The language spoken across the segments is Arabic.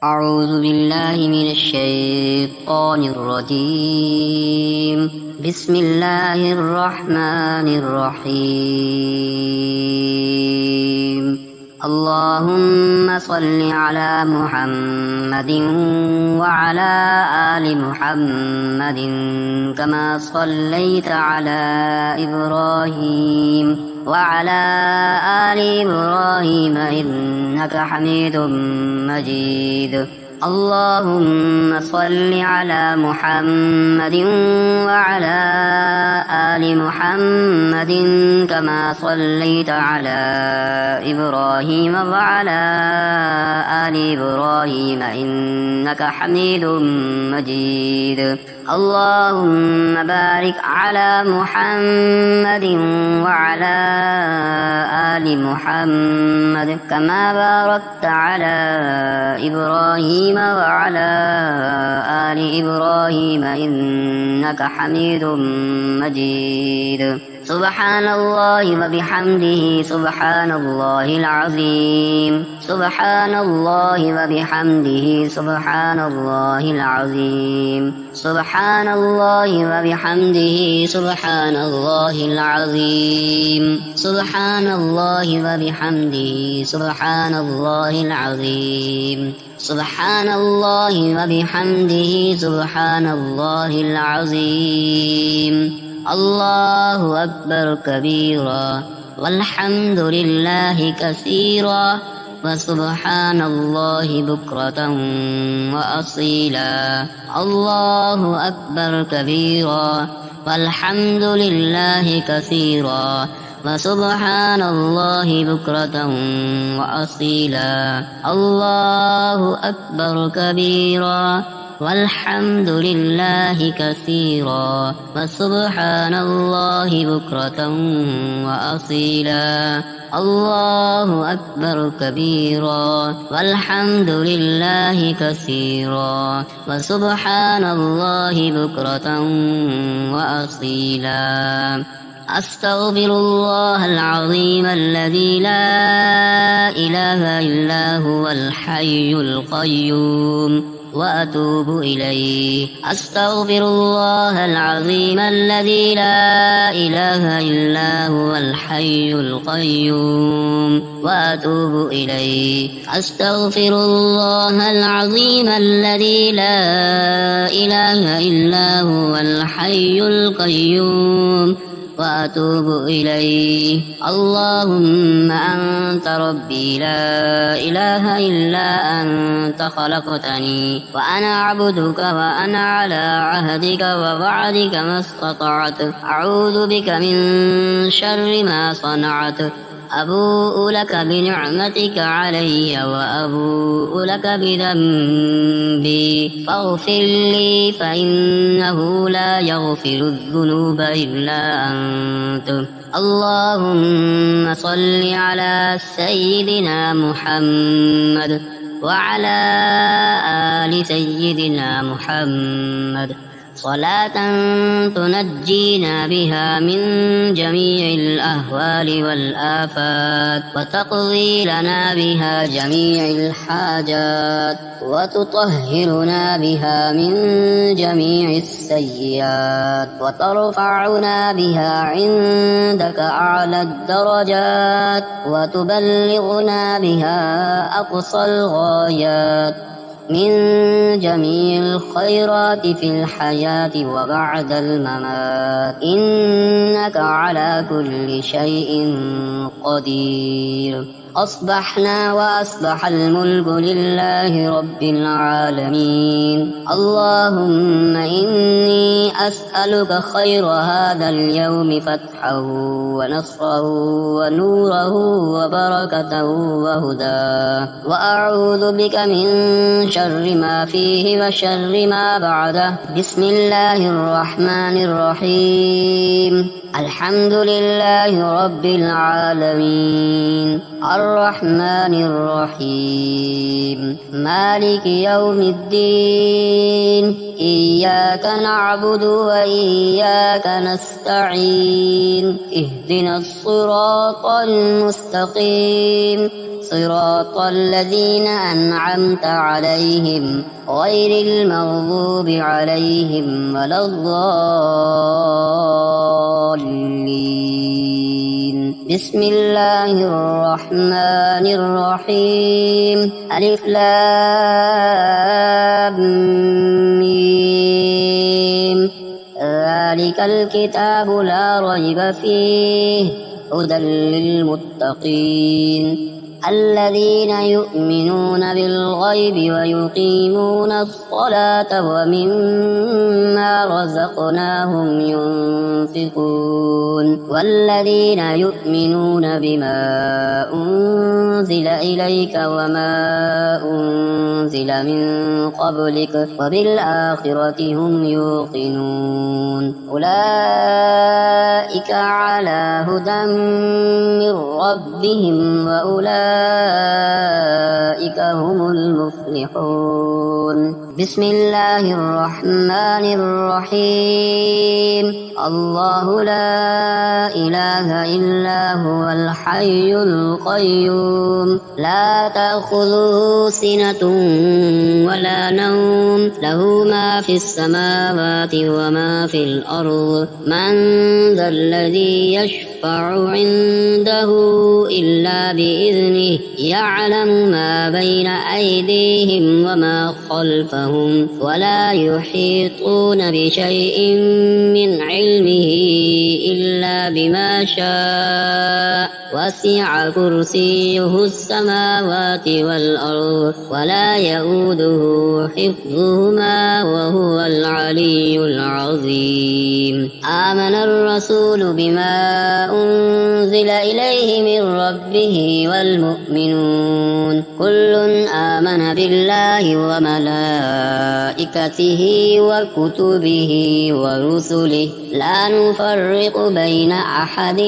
أعوذ بالله من الشيطان الرجيم. بسم الله الرحمن الرحيم. اللهم صل على محمد وعلى آل محمد كما صليت على إبراهيم وعلى آل إبراهيم إنك حميد مجيد. اللهم صل على محمد وعلى آل محمد كما صليت على إبراهيم وعلى آل إبراهيم إنك حميد مجيد. اللهم بارك على محمد وعلى آل محمد كما باركت على إبراهيم وعلى آل إبراهيم إنك حميد مجيد. سبحان الله وبحمده سبحان الله العظيم. سبحان الله وبحمده سبحان الله العظيم. سبحان الله وبحمده سبحان الله العظيم. سبحان الله وبحمده سبحان الله العظيم. سبحان الله وبحمده سبحان الله العظيم. الله أكبر كبيرا والحمد لله كثيرا وسبحان الله بكرة وأصيلا. الله أكبر كبيرا والحمد لله كثيرا وسبحان الله بكرة وأصيلا. الله أكبر كبيرا والحمد لله كثيرا وسبحان الله بكرة وأصيلا. الله أكبر كبيرا والحمد لله كثيرا وسبحان الله بكرة وأصيلا. أستغفر الله العظيم الذي لا إله إلا هو الحي القيوم وأتوب إليه. أستغفر الله العظيم الذي لا إله إلا هو الحي القيوم وأتوب إليه. أستغفر الله العظيم الذي لا إله إلا هو الحي القيوم وأتوب إليه. اللهم أنت ربي لا إله إلا أنت خلقتني وأنا عبدك وأنا على عهدك ووعدك ما استطعت. أعوذ بك من شر ما صنعت. أبوء لك بنعمتك علي وأبوء لك بذنبي فاغفر لي فإنه لا يغفر الذنوب إلا أنت. اللهم صل على سيدنا محمد وعلى آل سيدنا محمد صلاة تنجينا بها من جميع الأهوال والآفات وتقضي لنا بها جميع الحاجات وتطهرنا بها من جميع السيئات وترفعنا بها عندك أعلى الدرجات وتبلغنا بها أقصى الغايات من جميع الخيرات في الحياة وبعد الممات. إنك على كل شيء قدير. أصبحنا وأصبح الملك لله رب العالمين. اللهم إني أسألك خير هذا اليوم فتحه ونصره ونوره وبركته وهداه وأعوذ بك من شر ما فيه وشر ما بعده. بسم الله الرحمن الرحيم. الحمد لله رب العالمين الرحمن الرحيم مالك يوم الدين. إياك نعبد وإياك نستعين. اهدنا الصراط المستقيم صراط الذين أنعمت عليهم غير المغضوب عليهم ولا الضالين. بسم الله الرحمن الرحيم. ألف لام ميم. ذلك الكتاب لا ريب فيه هدى للمتقين الذين يؤمنون بالغيب ويقيمون الصلاة ومما رزقناهم ينفقون والذين يؤمنون بما أنزل إليك وما أنزل من قبلك وبالآخرة هم يوقنون أولئك على هدى من ربهم وأولئك هم المفلحون. بسم الله الرحمن الرحيم. الله لا إله إلا هو الحي القيوم لا تأخذه سنة ولا نوم له ما في السماوات وما في الأرض من ذا الذي يشفع عنده إلا بإذنه يعلم ما بين أيديهم وما خلفهم ولا يحيطون بشيء من علمه إلا بما شاء وسع كرسيه السماوات والأرض ولا يؤوده حفظهما وهو العلي العظيم. آمن الرسول بما أنزل إليه من ربه والمؤمنون كل آمن بالله وملائكته وكتبه ورسله لا نفرق بين أحد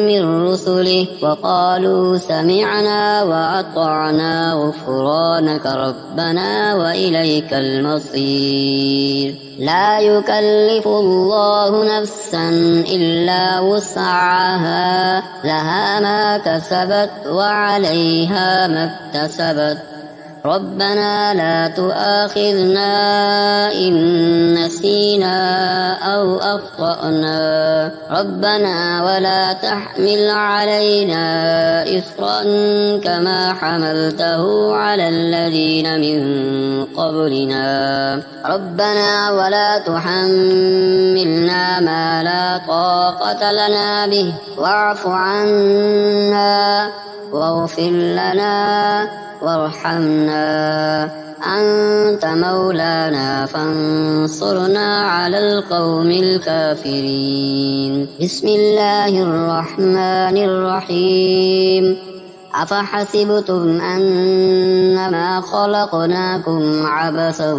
من رسله وقالوا سمعنا وأطعنا غفرانك ربنا وإليك المصير. لا يكلف الله نفسا إلا وسعها لها ما كسبت وعليها ما اكتسبت ربنا لا تؤاخذنا إن نسينا أو أخطأنا ربنا ولا تحمل علينا إصرا كما حملته على الذين من قبلنا ربنا ولا تحملنا ما لا طاقة لنا به واعف عنا واغفر لنا وارحمنا أنت مولانا فانصرنا على القوم الكافرين. بسم الله الرحمن الرحيم. أفحسبتم أنما خلقناكم عبثا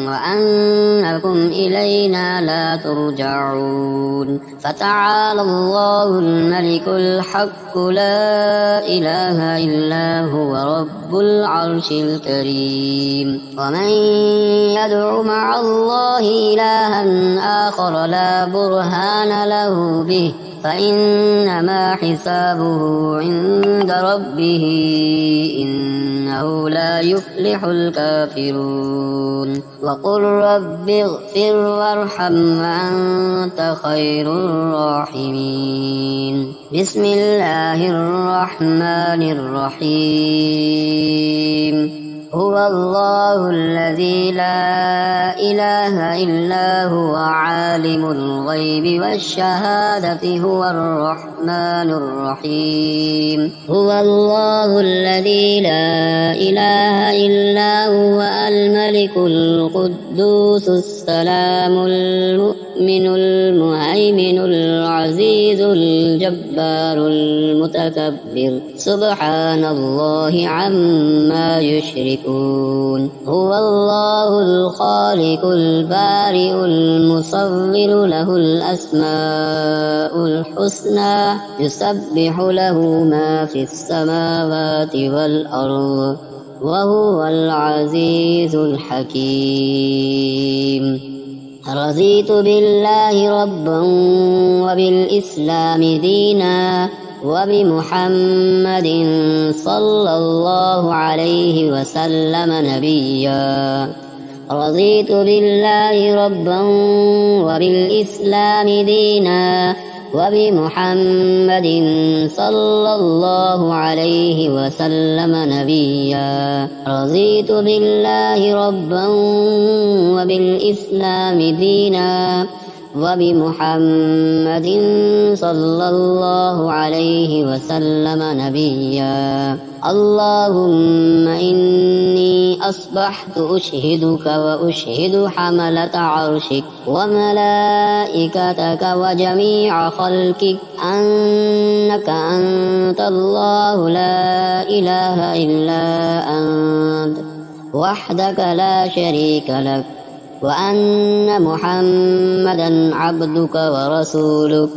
وأنكم إلينا لا ترجعون فتعالى الله الملك الحق لا إله إلا هو رب العرش الكريم. ومن يدع مع الله إلها آخر لا برهان له به فإنما حسابه عند ربه إنه لا يفلح الكافرون. وقل رب اغفر وارحم وأنت خير الراحمين. بسم الله الرحمن الرحيم. هو الله الذي لا إله إلا هو عالم الغيب والشهادة هو الرحمن الرحيم. هو الله الذي لا إله إلا هو الملك القدوس السلام المؤمن المهيمن العزيز الجبار المتكبر سبحان الله عما يشركون. هو الله الخالق البارئ المصور له الأسماء الحسنى يسبح له ما في السماوات والأرض وهو العزيز الحكيم. رضيت بالله ربا وبالإسلام دينا وبمحمد صلى الله عليه وسلم نبيا. رضيت بالله ربا وبالإسلام دينا وبمحمد صلى الله عليه وسلم نبيا. رضيت بالله ربا وبالإسلام دينا وبمحمد صلى الله عليه وسلم نبيا. اللهم إني أصبحت أشهدك وأشهد حملة عرشك وملائكتك وجميع خلقك أنك أنت الله لا إله إلا أنت وحدك لا شريك لك، وأن محمدا عبدك ورسولك.